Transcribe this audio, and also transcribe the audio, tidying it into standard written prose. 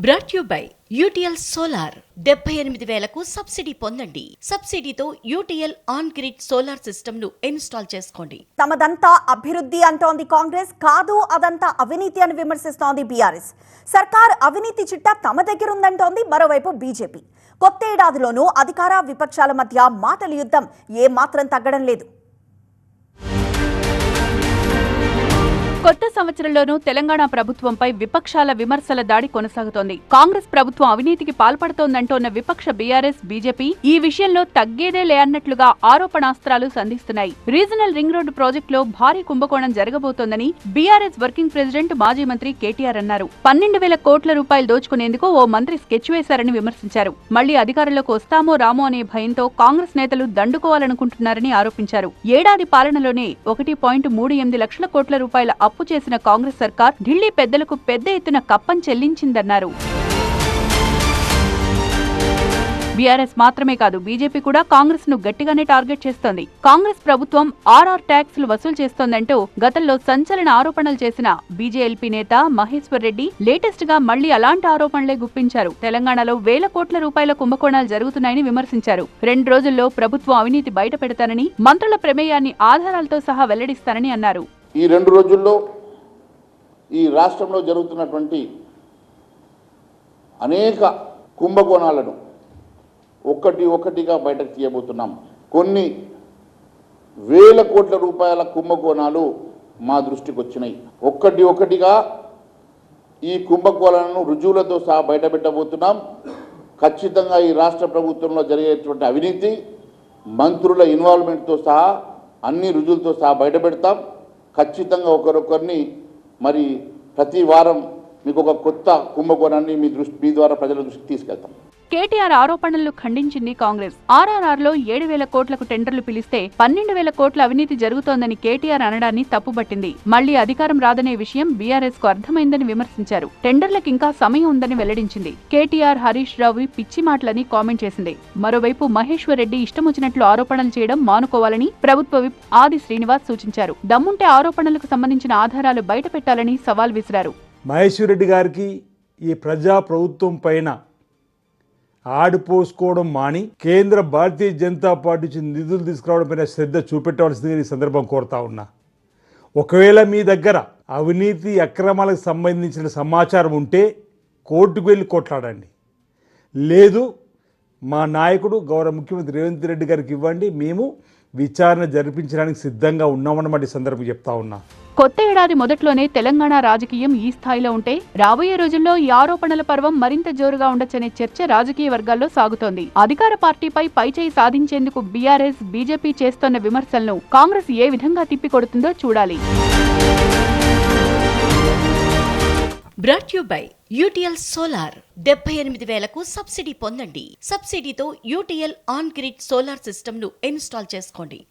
Brought you by UTL solar 78,000కు subsidy పొందండి. సబ్సిడీతో UTL on grid solar system ను ఇన్స్టాల్ చేసుకోండి. తమదంతా అభివృద్ధి అంటోంది కాంగ్రెస్, కాదు అదంతా అవినీతి అని విమర్శిస్తోంది బీఆర్ఎస్. సర్కార్ అవినీతి చిట్టా తమ దగ్గర ఉందంటోంది మరోవైపు బీజేపీ. కొత్తేడాదిలోనూ అధికార విపక్షాల మధ్య మాటల యుద్ధం ఏమాత్రం తగ్గడం లేదు. కొత్త సంవత్సరంలోనూ తెలంగాణ ప్రభుత్వంపై విపక్షాల విమర్శల దాడి కొనసాగుతోంది. కాంగ్రెస్ ప్రభుత్వం అవినీతికి పాల్పడుతోందంటోన్న విపక్ష బీఆర్ఎస్, బీజేపీ ఈ విషయంలో తగ్గేదే లే అన్నట్లుగా ఆరోపణాస్త్రాలు సంధిస్తున్నాయి. రీజనల్ రింగ్ రోడ్డు ప్రాజెక్టులో భారీ కుంభకోణం జరగబోతోందని బీఆర్ఎస్ వర్కింగ్ ప్రెసిడెంట్ మాజీ మంత్రి కేటీఆర్ అన్నారు. 12,000 కోట్ల రూపాయలు దోచుకునేందుకు ఓ మంత్రి స్కెచ్ వేశారని విమర్శించారు. మళ్లీ అధికారంలోకి వస్తామో రామో అనే భయంతో కాంగ్రెస్ నేతలు దండుకోవాలనుకుంటున్నారని ఆరోపించారు. ఏడాది పాలనలోనే 1.38 లక్షల కోట్ల రూపాయల అప్పు చేసిన కాంగ్రెస్ సర్కార్ ఢిల్లీ పెద్దలకు పెద్ద ఎత్తున కప్పం చెల్లించిందన్నారు. బీఆర్ఎస్ మాత్రమే కాదు, బీజేపీ కూడా కాంగ్రెస్ ను గట్టిగానే టార్గెట్ చేస్తోంది. కాంగ్రెస్ ప్రభుత్వం ఆర్ఆర్ ట్యాక్స్ లు వసూలు చేస్తోందంటూ గతంలో సంచలన ఆరోపణలు చేసిన బీజేఎల్పీ నేత మహేశ్వర్ రెడ్డి లేటెస్ట్ గా మళ్లీ అలాంటి ఆరోపణలే గుప్పించారు. తెలంగాణలో వేల కోట్ల రూపాయల కుంభకోణాలు జరుగుతున్నాయని విమర్శించారు. 2 రోజుల్లో ప్రభుత్వం అవినీతి బయట పెడతానని, మంత్రుల ప్రమేయాన్ని ఆధారాలతో సహా వెల్లడిస్తానని అన్నారు. ఈ 2 రోజుల్లో ఈ రాష్ట్రంలో జరుగుతున్నటువంటి అనేక కుంభకోణాలను ఒక్కటిగా బయటకు తీయబోతున్నాం. కొన్ని వేల కోట్ల రూపాయల కుంభకోణాలు మా దృష్టికి వచ్చినాయి. ఒక్కటిగా ఈ కుంభకోణాలను రుజువులతో సహా బయటపెట్టబోతున్నాం. ఖచ్చితంగా ఈ రాష్ట్ర ప్రభుత్వంలో జరిగేటువంటి అవినీతి, మంత్రుల ఇన్వాల్వ్మెంట్తో సహా అన్ని రుజువులతో సహా బయటపెడతాం. ఖచ్చితంగా ఒకరొకరిని మరి ప్రతి వారం మీకు ఒక కొత్త కుంభకోణాన్ని మీ ద్వారా ప్రజల దృష్టికి తీసుకెళ్తాం. కేటీఆర్ ఆరోపణలు ఖండించింది కాంగ్రెస్. ఆర్ఆర్ఆర్లో 7,000 కోట్లకు టెండర్లు పిలిస్తే 12,000 కోట్ల అవినీతి జరుగుతోందని కేటీఆర్ అనడాన్ని తప్పుపట్టింది. మళ్లీ అధికారం రాదనే విషయం బీఆర్ఎస్ కు అర్థమైందని విమర్శించారు. టెండర్లకు ఇంకా సమయం ఉందని వెల్లడించింది. కేటీఆర్, హరీష్ రావు పిచ్చి మాటలని కామెంట్ చేసింది. మరోవైపు మహేశ్వర్ రెడ్డి ఇష్టమొచ్చినట్లు ఆరోపణలు చేయడం మానుకోవాలని ప్రభుత్వ విప్ ఆది శ్రీనివాస్ సూచించారు. దమ్ముంటే ఆరోపణలకు సంబంధించిన ఆధారాలు బయట పెట్టాలని సవాల్ విసిరారు. మహేశ్వర్ రెడ్డి గారికి ఈ ప్రజా ప్రభుత్వం పైన ఆడిపోసుకోవడం మాని కేంద్ర భారతీయ జనతా పార్టీ నుంచి నిధులు తీసుకురావడం పైన శ్రద్ధ చూపెట్టవలసిందిగా ఈ సందర్భం కోరుతా ఉన్నా. ఒకవేళ మీ దగ్గర అవినీతి అక్రమాలకు సంబంధించిన సమాచారం ఉంటే కోర్టుకు వెళ్ళి కొట్లాడండి. లేదు, మా నాయకుడు గౌరవ ముఖ్యమంత్రి రేవంత్ రెడ్డి గారికి ఇవ్వండి, మేము విచారణ జరిపించడానికి సిద్ధంగా ఉన్నామన్నమాట ఈ సందర్భం చెప్తా ఉన్నా. కొత్త ఏడాది మొదట్లోనే తెలంగాణ రాజకీయం ఈ స్థాయిలో ఉంటే రాబోయే రోజుల్లో ఈ ఆరోపణల పర్వం మరింత జోరుగా ఉండొచ్చనే చర్చ రాజకీయ వర్గాల్లో సాగుతోంది. అధికార పార్టీపై పైచేయి సాధించేందుకు బీఆర్ఎస్, బీజేపీ చేస్తోన్న విమర్శలను కాంగ్రెస్ ఏ విధంగా తిప్పికొడుతుందో చూడాలి. Brought you by UTL solar 78,000కు సబ్సిడీ పొందండి. సబ్సిడీతో UTL on grid solar system ను ఇన్స్టాల్ చేసుకోండి.